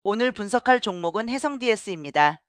오늘 분석할 종목은 해성 DS입니다.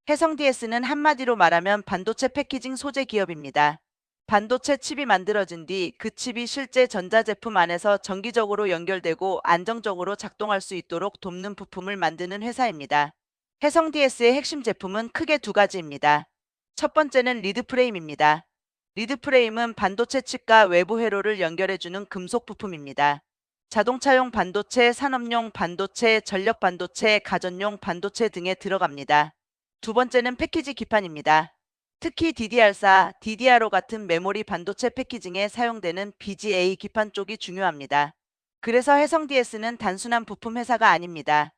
해성 DS는 한마디로 말하면 반도체 패키징 소재 기업입니다. 반도체 칩이 만들어진 뒤 그 칩이 실제 전자제품 안에서 정기적으로 연결되고 안정적으로 작동할 수 있도록 돕는 부품을 만드는 회사입니다. 해성 DS의 핵심 제품은 크게 두 가지입니다. 첫 번째는 리드 프레임입니다. 리드 프레임은 반도체 칩과 외부 회로를 연결해주는 금속 부품입니다. 자동차용 반도체, 산업용 반도체, 전력 반도체, 가전용 반도체 등에 들어갑니다. 두 번째는 패키지 기판입니다. 특히 DDR4, DDR5 같은 메모리 반도체 패키징에 사용되는 BGA 기판 쪽이 중요합니다. 그래서 해성 DS는 단순한 부품 회사가 아닙니다.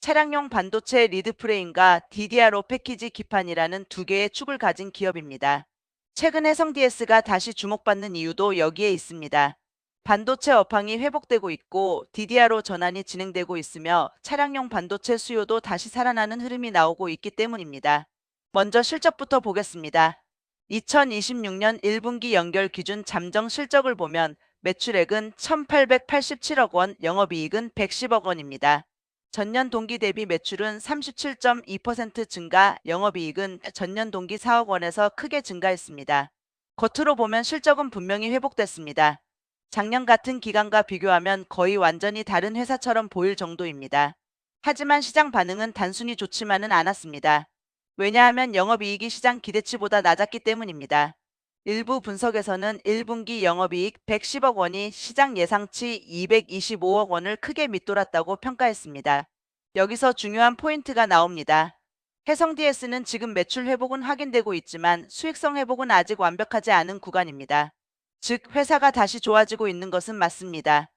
차량용 반도체 리드 프레임과 DDR5 패키지 기판이라는 두 개의 축을 가진 기업입니다. 최근 해성 DS가 다시 주목받는 이유도 여기에 있습니다. 반도체 업황이 회복되고 있고 DDR5 전환이 진행되고 있으며 차량용 반도체 수요도 다시 살아나는 흐름이 나오고 있기 때문입니다. 먼저 실적부터 보겠습니다. 2026년 1분기 연결 기준 잠정 실적을 보면 매출액은 1,887억 원, 영업이익은 110억 원입니다. 전년 동기 대비 매출은 37.2% 증가, 영업이익은 전년 동기 4억 원에서 크게 증가했습니다. 겉으로 보면 실적은 분명히 회복됐습니다. 작년 같은 기간과 비교하면 거의 완전히 다른 회사처럼 보일 정도입니다. 하지만 시장 반응은 단순히 좋지만은 않았습니다. 왜냐하면 영업이익이 시장 기대치보다 낮았기 때문입니다. 일부 분석에서는 1분기 영업이익 110억 원이 시장 예상치 225억 원을 크게 밑돌았다고 평가했습니다. 여기서 중요한 포인트가 나옵니다. 해성 DS는 지금 매출 회복은 확인되고 있지만 수익성 회복은 아직 완벽하지 않은 구간입니다. 즉, 회사가 다시 좋아지고 있는 것은 맞습니다.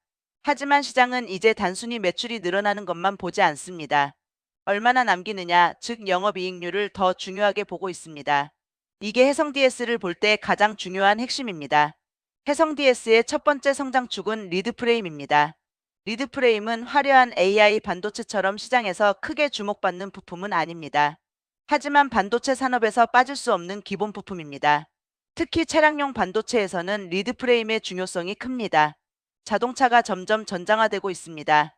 하지만 시장은 이제 단순히 매출이 늘어나는 것만 보지 않습니다. 얼마나 남기느냐, 즉 영업이익률을 더 중요하게 보고 있습니다. 이게 해성 DS를 볼 때 가장 중요한 핵심입니다. 해성 DS의 첫 번째 성장축은 리드 프레임입니다. 리드 프레임은 화려한 AI 반도체처럼 시장에서 크게 주목받는 부품은 아닙니다. 하지만 반도체 산업에서 빠질 수 없는 기본 부품입니다. 특히 차량용 반도체에서는 리드 프레임의 중요성이 큽니다. 자동차가 점점 전장화되고 있습니다.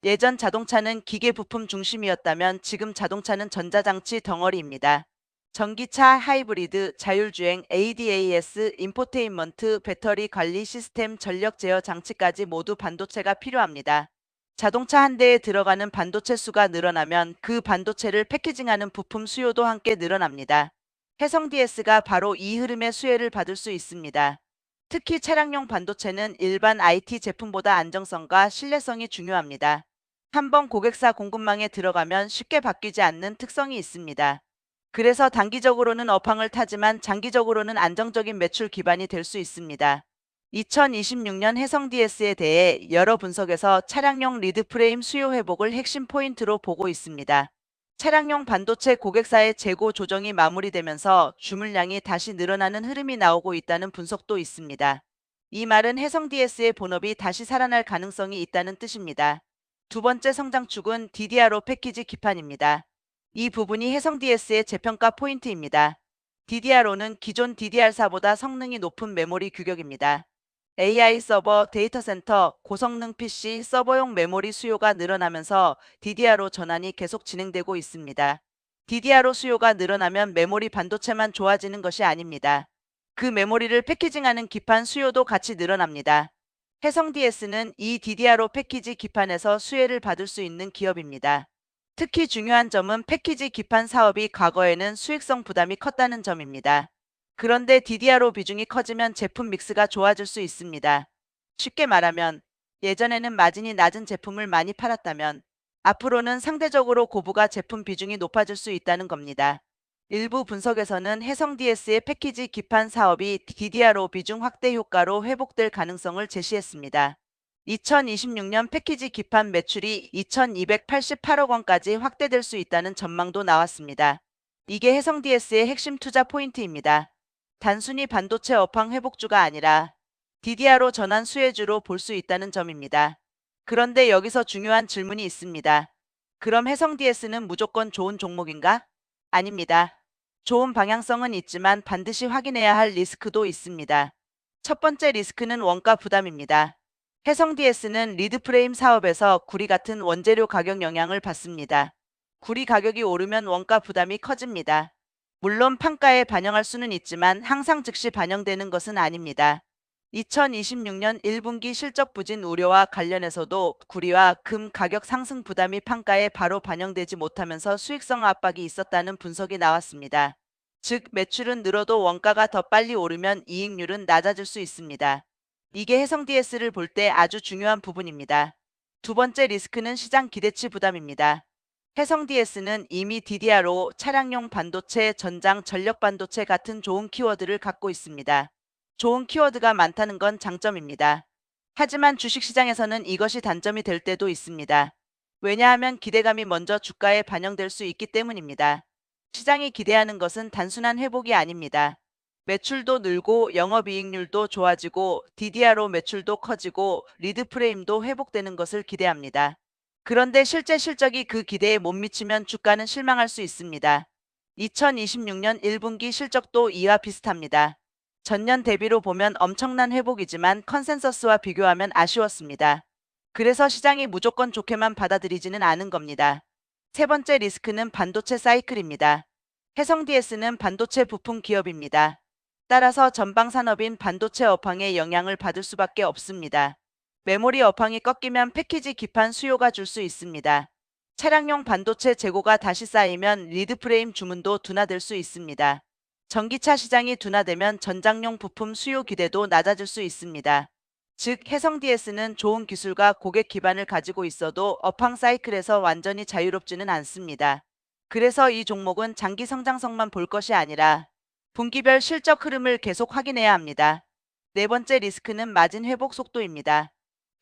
예전 자동차는 기계 부품 중심이었다면 지금 자동차는 전자장치 덩어리입니다. 전기차, 하이브리드, 자율주행, ADAS, 인포테인먼트, 배터리 관리 시스템, 전력 제어 장치까지 모두 반도체가 필요합니다. 자동차 한 대에 들어가는 반도체 수가 늘어나면 그 반도체를 패키징하는 부품 수요도 함께 늘어납니다. 해성 DS가 바로 이 흐름의 수혜를 받을 수 있습니다. 특히 차량용 반도체는 일반 IT 제품보다 안정성과 신뢰성이 중요합니다. 한번 고객사 공급망에 들어가면 쉽게 바뀌지 않는 특성이 있습니다. 그래서 단기적으로는 업황을 타지만 장기적으로는 안정적인 매출 기반이 될 수 있습니다. 2026년 해성 DS에 대해 여러 분석에서 차량용 리드 프레임 수요 회복을 핵심 포인트로 보고 있습니다. 차량용 반도체 고객사의 재고 조정이 마무리되면서 주물량이 다시 늘어나는 흐름이 나오고 있다는 분석도 있습니다. 이 말은 해성 DS의 본업이 다시 살아날 가능성이 있다는 뜻입니다. 두 번째 성장축은 DDR5 패키지 기판입니다. 이 부분이 해성 DS의 재평가 포인트입니다. DDR5는 기존 DDR4보다 성능이 높은 메모리 규격입니다. AI 서버, 데이터 센터, 고성능 PC, 서버용 메모리 수요가 늘어나면서 DDR5 전환이 계속 진행되고 있습니다. DDR5 수요가 늘어나면 메모리 반도체만 좋아지는 것이 아닙니다. 그 메모리를 패키징하는 기판 수요도 같이 늘어납니다. 해성 DS는 이 DDR5 패키지 기판에서 수혜를 받을 수 있는 기업입니다. 특히 중요한 점은 패키지 기판 사업이 과거에는 수익성 부담이 컸다는 점입니다. 그런데 DDR5 비중이 커지면 제품 믹스가 좋아질 수 있습니다. 쉽게 말하면 예전에는 마진이 낮은 제품을 많이 팔았다면 앞으로는 상대적으로 고부가 제품 비중이 높아질 수 있다는 겁니다. 일부 분석에서는 해성 DS의 패키지 기판 사업이 DDR5 비중 확대 효과로 회복될 가능성을 제시했습니다. 2026년 패키지 기판 매출이 2,288억 원까지 확대될 수 있다는 전망도 나왔습니다. 이게 해성 DS의 핵심 투자 포인트입니다. 단순히 반도체 업황 회복주가 아니라 DDR5 전환 수혜주로 볼 수 있다는 점입니다. 그런데 여기서 중요한 질문이 있습니다. 그럼 해성 DS는 무조건 좋은 종목인가? 아닙니다. 좋은 방향성은 있지만 반드시 확인해야 할 리스크도 있습니다. 첫 번째 리스크는 원가 부담입니다. 해성DS는 리드프레임 사업에서 구리 같은 원재료 가격 영향을 받습니다. 구리 가격이 오르면 원가 부담이 커집니다. 물론 판가에 반영할 수는 있지만 항상 즉시 반영되는 것은 아닙니다. 2026년 1분기 실적 부진 우려와 관련해서도 구리와 금 가격 상승 부담이 판가에 바로 반영되지 못하면서 수익성 압박이 있었다는 분석이 나왔습니다. 즉, 매출은 늘어도 원가가 더 빨리 오르면 이익률은 낮아질 수 있습니다. 이게 해성DS를 볼 때 아주 중요한 부분입니다. 두 번째 리스크는 시장 기대치 부담입니다. 해성DS는 이미 DDR5, 차량용 반도체, 전장 전력 반도체 같은 좋은 키워드를 갖고 있습니다. 좋은 키워드가 많다는 건 장점입니다. 하지만 주식시장에서는 이것이 단점이 될 때도 있습니다. 왜냐하면 기대감이 먼저 주가에 반영될 수 있기 때문입니다. 시장이 기대하는 것은 단순한 회복이 아닙니다. 매출도 늘고 영업이익률도 좋아지고 DDR5 매출도 커지고 리드프레임도 회복되는 것을 기대합니다. 그런데 실제 실적이 그 기대에 못 미치면 주가는 실망할 수 있습니다. 2026년 1분기 실적도 이와 비슷합니다. 전년 대비로 보면 엄청난 회복이지만 컨센서스와 비교하면 아쉬웠습니다. 그래서 시장이 무조건 좋게만 받아들이지는 않은 겁니다. 세 번째 리스크는 반도체 사이클입니다. 해성DS는 반도체 부품 기업입니다. 따라서 전방 산업인 반도체 업황에 영향을 받을 수밖에 없습니다. 메모리 업황이 꺾이면 패키지 기판 수요가 줄 수 있습니다. 차량용 반도체 재고가 다시 쌓이면 리드프레임 주문도 둔화될 수 있습니다. 전기차 시장이 둔화되면 전장용 부품 수요 기대도 낮아질 수 있습니다. 즉, 해성DS는 좋은 기술과 고객 기반을 가지고 있어도 업황 사이클에서 완전히 자유롭지는 않습니다. 그래서 이 종목은 장기 성장성만 볼 것이 아니라 분기별 실적 흐름을 계속 확인해야 합니다. 네 번째 리스크는 마진 회복 속도입니다.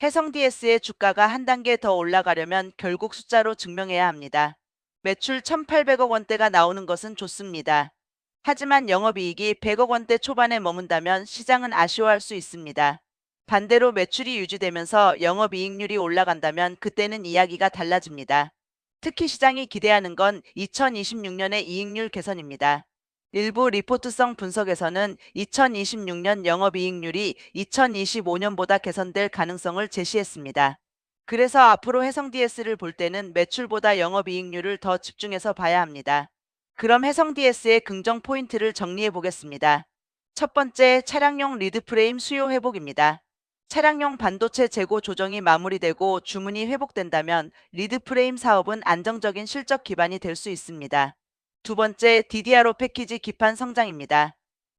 해성DS의 주가가 한 단계 더 올라가려면 결국 숫자로 증명해야 합니다. 매출 1,800억 원대가 나오는 것은 좋습니다. 하지만 영업이익이 100억 원대 초반에 머문다면 시장은 아쉬워할 수 있습니다. 반대로 매출이 유지되면서 영업이익률이 올라간다면 그때는 이야기가 달라집니다. 특히 시장이 기대하는 건 2026년의 이익률 개선입니다. 일부 리포트성 분석에서는 2026년 영업이익률이 2025년보다 개선될 가능성을 제시했습니다. 그래서 앞으로 해성DS를 볼 때는 매출보다 영업이익률을 더 집중해서 봐야 합니다. 그럼 해성DS의 긍정 포인트를 정리해 보겠습니다. 첫 번째, 차량용 리드프레임 수요 회복입니다. 차량용 반도체 재고 조정이 마무리되고 주문이 회복된다면 리드프레임 사업은 안정적인 실적 기반이 될 수 있습니다. 두 번째, DDR5 패키지 기판 성장입니다.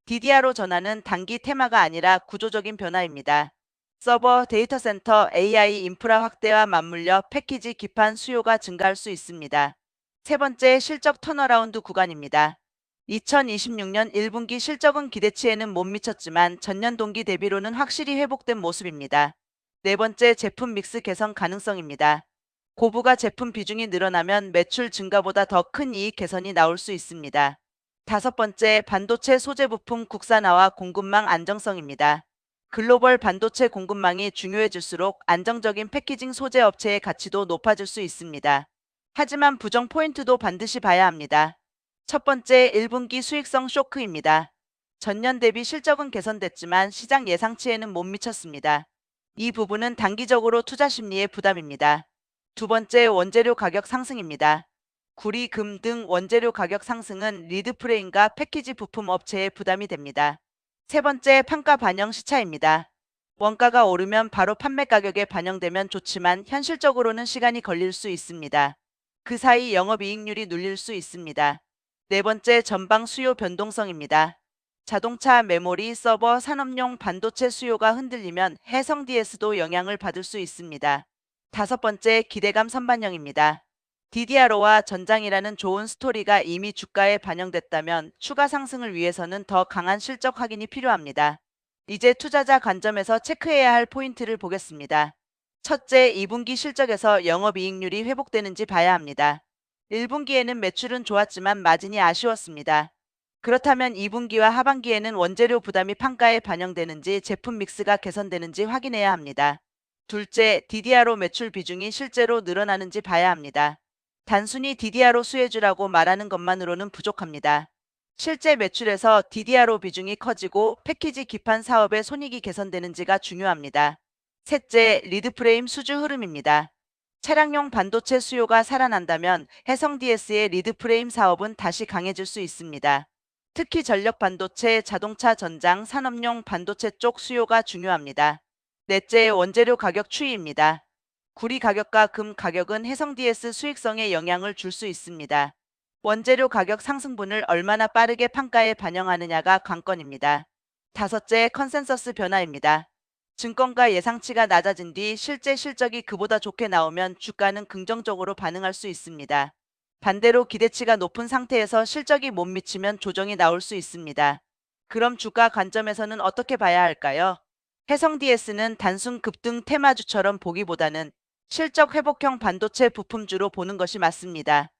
DDR5 전환은 단기 테마가 아니라 구조적인 변화입니다. 서버, 데이터 센터, AI 인프라 확대와 맞물려 패키지 기판 수요가 증가할 수 있습니다. 세 번째, 실적 턴어라운드 구간입니다. 2026년 1분기 실적은 기대치에는 못 미쳤지만 전년 동기 대비로는 확실히 회복된 모습입니다. 네 번째, 제품 믹스 개선 가능성입니다. 고부가 제품 비중이 늘어나면 매출 증가보다 더 큰 이익 개선이 나올 수 있습니다. 다섯 번째, 반도체 소재 부품 국산화와 공급망 안정성입니다. 글로벌 반도체 공급망이 중요해질수록 안정적인 패키징 소재 업체의 가치도 높아질 수 있습니다. 하지만 부정 포인트도 반드시 봐야 합니다. 첫 번째, 1분기 수익성 쇼크입니다. 전년 대비 실적은 개선됐지만 시장 예상치에는 못 미쳤습니다. 이 부분은 단기적으로 투자 심리의 부담입니다. 두 번째, 원재료 가격 상승입니다. 구리, 금 등 원재료 가격 상승은 리드프레임과 패키지 부품 업체에 부담이 됩니다. 세 번째, 판가 반영 시차입니다. 원가가 오르면 바로 판매 가격에 반영되면 좋지만 현실적으로는 시간이 걸릴 수 있습니다. 그 사이 영업이익률이 눌릴 수 있습니다. 네 번째, 전방 수요 변동성입니다. 자동차, 메모리, 서버, 산업용 반도체 수요가 흔들리면 해성DS도 영향을 받을 수 있습니다. 다섯 번째, 기대감 선반영입니다. DDR5와 전장이라는 좋은 스토리가 이미 주가에 반영됐다면 추가 상승을 위해서는 더 강한 실적 확인이 필요합니다. 이제 투자자 관점에서 체크해야 할 포인트를 보겠습니다. 첫째, 2분기 실적에서 영업이익률이 회복되는지 봐야 합니다. 1분기에는 매출은 좋았지만 마진이 아쉬웠습니다. 그렇다면 2분기와 하반기에는 원재료 부담이 판가에 반영되는지 제품 믹스가 개선되는지 확인해야 합니다. 둘째, DDR5 매출 비중이 실제로 늘어나는지 봐야 합니다. 단순히 DDR5 수혜주라고 말하는 것만으로는 부족합니다. 실제 매출에서 DDR5 비중이 커지고 패키지 기판 사업의 손익이 개선되는지가 중요합니다. 셋째, 리드프레임 수주 흐름입니다. 차량용 반도체 수요가 살아난다면 해성 DS의 리드프레임 사업은 다시 강해질 수 있습니다. 특히 전력 반도체, 자동차 전장, 산업용 반도체 쪽 수요가 중요합니다. 넷째, 원재료 가격 추이입니다. 구리 가격과 금 가격은 해성 DS 수익성에 영향을 줄 수 있습니다. 원재료 가격 상승분을 얼마나 빠르게 판가에 반영하느냐가 관건입니다. 다섯째, 컨센서스 변화입니다. 증권가 예상치가 낮아진 뒤 실제 실적이 그보다 좋게 나오면 주가는 긍정적으로 반응할 수 있습니다. 반대로 기대치가 높은 상태에서 실적이 못 미치면 조정이 나올 수 있습니다. 그럼 주가 관점에서는 어떻게 봐야 할까요? 해성 DS는 단순 급등 테마주처럼 보기보다는 실적 회복형 반도체 부품주로 보는 것이 맞습니다.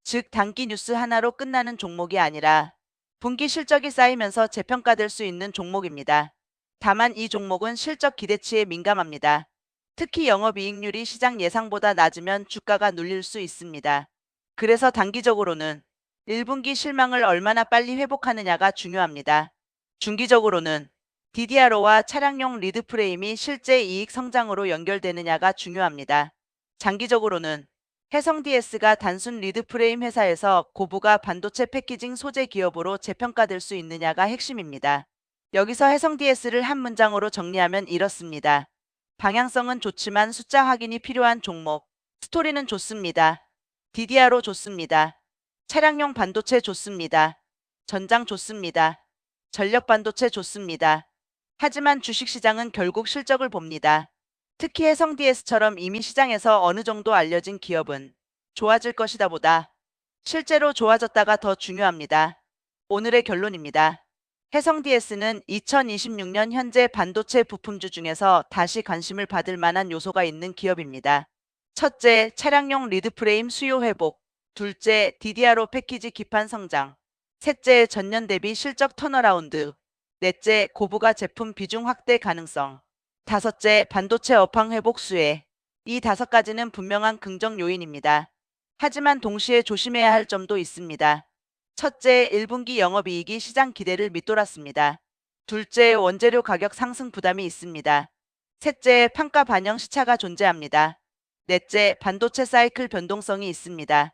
즉, 단기 뉴스 하나로 끝나는 종목이 아니라 분기 실적이 쌓이면서 재평가될 수 있는 종목입니다. 다만 이 종목은 실적 기대치에 민감합니다. 특히 영업이익률이 시장 예상보다 낮으면 주가가 눌릴 수 있습니다. 그래서 단기적으로는 1분기 실망을 얼마나 빨리 회복하느냐가 중요합니다. 중기적으로는 DDRO와 차량용 리드프레임이 실제 이익 성장으로 연결되느냐가 중요합니다. 장기적으로는 해성 DS가 단순 리드프레임 회사에서 고부가 반도체 패키징 소재 기업으로 재평가될 수 있느냐가 핵심입니다. 여기서 해성 DS를 한 문장으로 정리하면 이렇습니다. 방향성은 좋지만 숫자 확인이 필요한 종목. 스토리는 좋습니다. DDRO 좋습니다. 차량용 반도체 좋습니다. 전장 좋습니다. 전력 반도체 좋습니다. 하지만 주식시장은 결국 실적을 봅니다. 특히 해성 DS처럼 이미 시장에서 어느 정도 알려진 기업은 좋아질 것이다 보다 실제로 좋아졌다가 더 중요합니다. 오늘의 결론입니다. 해성 DS는 2026년 현재 반도체 부품주 중에서 다시 관심을 받을 만한 요소가 있는 기업입니다. 첫째, 차량용 리드프레임 수요 회복. 둘째, DDRO 패키지 기판 성장. 셋째, 전년 대비 실적 턴어라운드. 넷째, 고부가 제품 비중 확대 가능성. 다섯째, 반도체 업황 회복 수혜. 이 다섯 가지는 분명한 긍정 요인입니다. 하지만 동시에 조심해야 할 점도 있습니다. 첫째, 1분기 영업이익이 시장 기대를 밑돌았습니다. 둘째, 원재료 가격 상승 부담이 있습니다. 셋째, 판가 반영 시차가 존재합니다. 넷째, 반도체 사이클 변동성이 있습니다.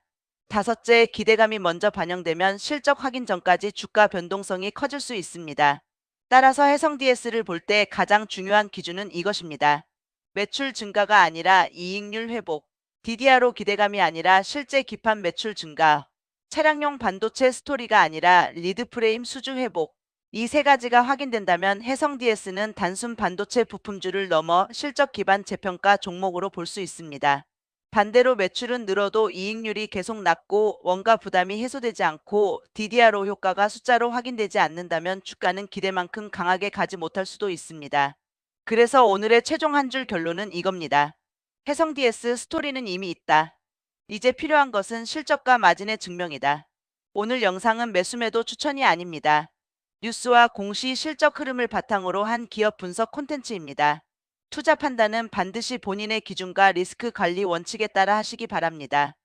다섯째, 기대감이 먼저 반영되면 실적 확인 전까지 주가 변동성이 커질 수 있습니다. 따라서 해성 DS를 볼 때 가장 중요한 기준은 이것입니다. 매출 증가가 아니라 이익률 회복, DDR로 기대감이 아니라 실제 기판 매출 증가, 차량용 반도체 스토리가 아니라 리드프레임 수주 회복. 이 세 가지가 확인된다면 해성 DS는 단순 반도체 부품주를 넘어 실적 기반 재평가 종목으로 볼 수 있습니다. 반대로 매출은 늘어도 이익률이 계속 낮고 원가 부담이 해소되지 않고 DDRO 효과가 숫자로 확인되지 않는다면 주가는 기대만큼 강하게 가지 못할 수도 있습니다. 그래서 오늘의 최종 한 줄 결론은 이겁니다. 해성 DS 스토리는 이미 있다. 이제 필요한 것은 실적과 마진의 증명이다. 오늘 영상은 매수매도 추천이 아닙니다. 뉴스와 공시 실적 흐름을 바탕으로 한 기업 분석 콘텐츠입니다. 투자 판단은 반드시 본인의 기준과 리스크 관리 원칙에 따라 하시기 바랍니다.